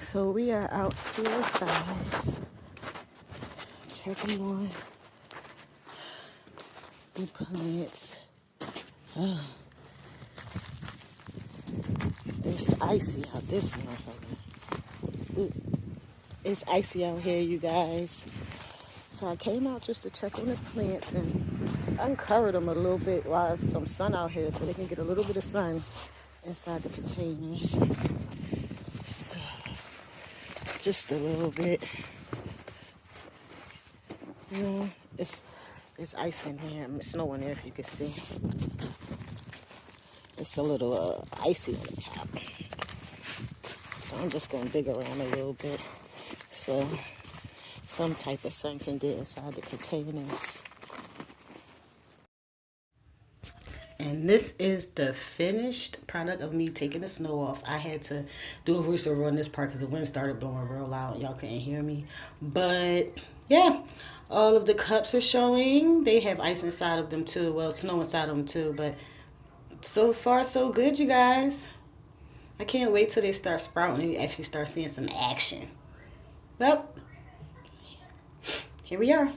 So we are out here, guys, checking on the plants. Oh, it's icy out this motherfucker. It's icy out here, you guys. So I came out just to check on the plants and uncover them a little bit while there's some sun out here so they can get a little bit of sun inside the containers. So just a little bit. You know, it's ice in here. It's snowing there if you can see. It's a little icy on the top. So I'm just going to dig around a little bit so some type of sun can get inside the containers. And this is the finished product of me taking the snow off. I had to do a voiceover on this part because the wind started blowing real loud. Y'all couldn't hear me. But yeah, all of the cups are showing. They have ice inside of them too. Well, snow inside of them too. But so far, so good, you guys. I can't wait till they start sprouting and you actually start seeing some action. Well, here we are.